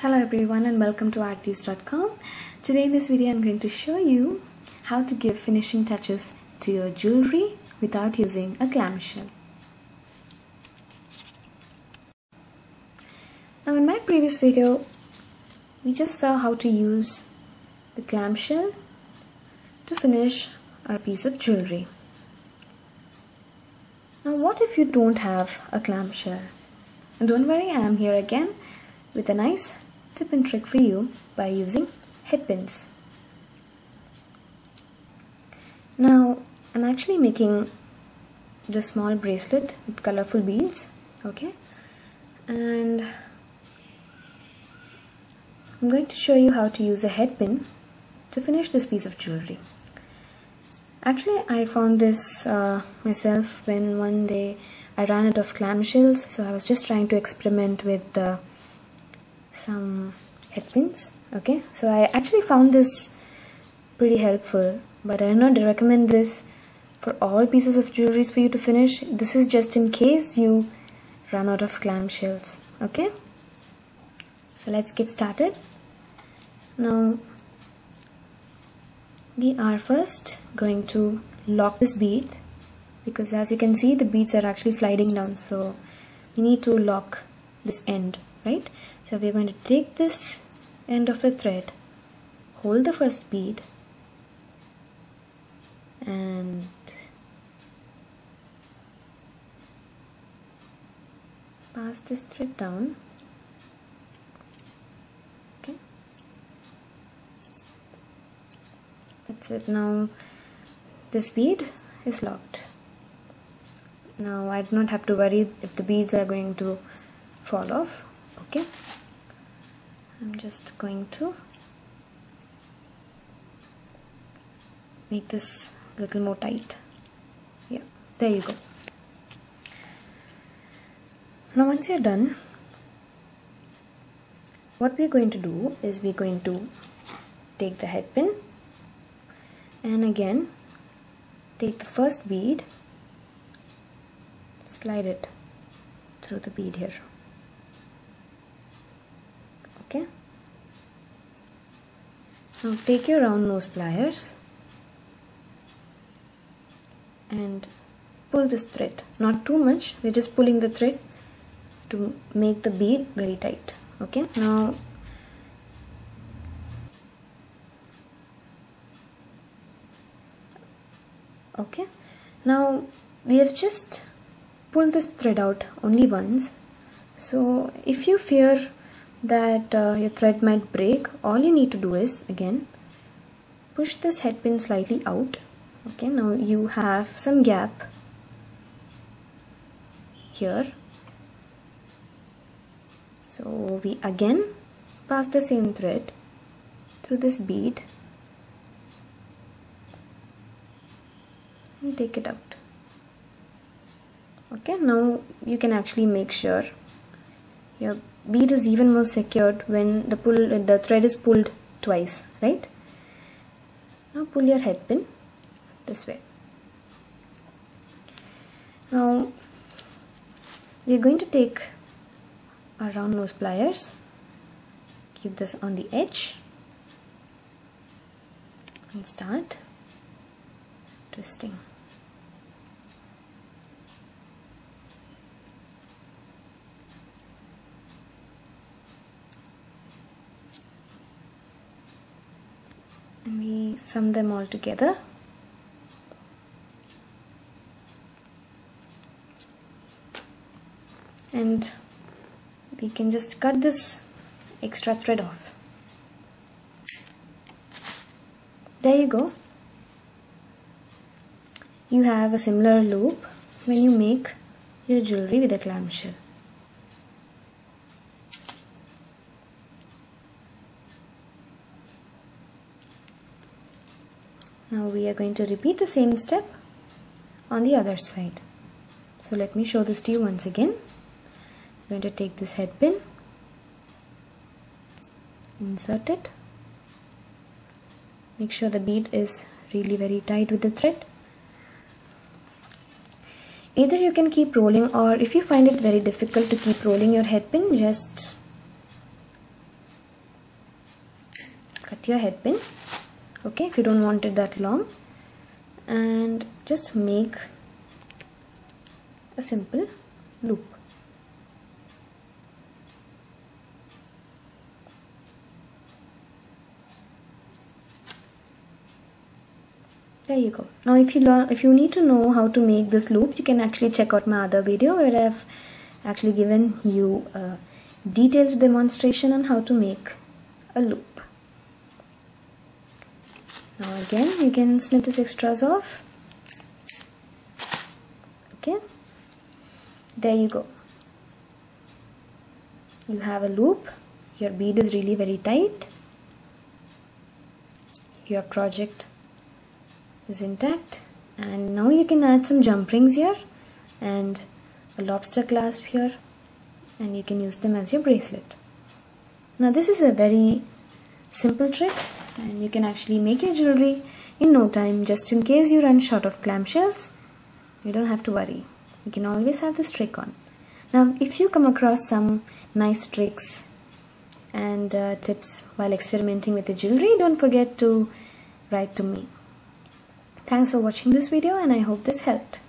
Hello everyone and welcome to artthese.com. Today in this video I'm going to show you how to give finishing touches to your jewelry without using a clamshell. Now in my previous video we just saw how to use the clamshell to finish our piece of jewelry. Now what if you don't have a clamshell? And don't worry, I am here again with a nice tip and trick for you by using headpins. Now I'm actually making this small bracelet with colorful beads, okay, and I'm going to show you how to use a headpin to finish this piece of jewelry. Actually I found this myself when one day I ran out of clamshells, so I was just trying to experiment with some headpins. Okay, so I actually found this pretty helpful, but I do not recommend this for all pieces of jewelry for you to finish. This is just in case you run out of clamshells. Okay, so let's get started. Now we are first going to lock this bead, because as you can see the beads are actually sliding down, so we need to lock this end, right? So we're going to take this end of the thread, hold the first bead and pass this thread down. Okay, that's it. Now this bead is locked. Now I do not have to worry if the beads are going to fall off. Okay, I'm just going to make this a little more tight. Yeah, there you go. Now once you're done, what we're going to do is we're going to take the headpin and again take the first bead, slide it through the bead here. Okay, now take your round nose pliers and pull this thread, not too much, we're just pulling the thread to make the bead very tight. Okay, now we have just pulled this thread out only once, so if you fear that your thread might break, all you need to do is again push this headpin slightly out. Okay, now you have some gap here, so we again pass the same thread through this bead and take it out. Okay, now you can actually make sure your bead is even more secured when the thread is pulled twice, right? Now pull your headpin this way. Now we are going to take our round nose pliers, keep this on the edge and start twisting. And we sum them all together. And we can just cut this extra thread off. There you go. You have a similar loop when you make your jewelry with a clamshell. Now we are going to repeat the same step on the other side. So let me show this to you once again. I'm going to take this headpin, insert it, make sure the bead is really very tight with the thread. Either you can keep rolling, or if you find it very difficult to keep rolling your headpin, just your head pin, okay, if you don't want it that long, and just make a simple loop. There you go. Now if you need to know how to make this loop, you can actually check out my other video where I've actually given you a detailed demonstration on how to make a loop. Now again, you can snip this extras off. Okay, there you go. You have a loop. Your bead is really very tight. Your project is intact, and now you can add some jump rings here and a lobster clasp here, and you can use them as your bracelet. Now this is a very simple trick, and you can actually make your jewelry in no time. Just in case you run short of clamshells, you don't have to worry. You can always have this trick on. Now if you come across some nice tricks and tips while experimenting with the jewelry, don't forget to write to me. Thanks for watching this video, and I hope this helped.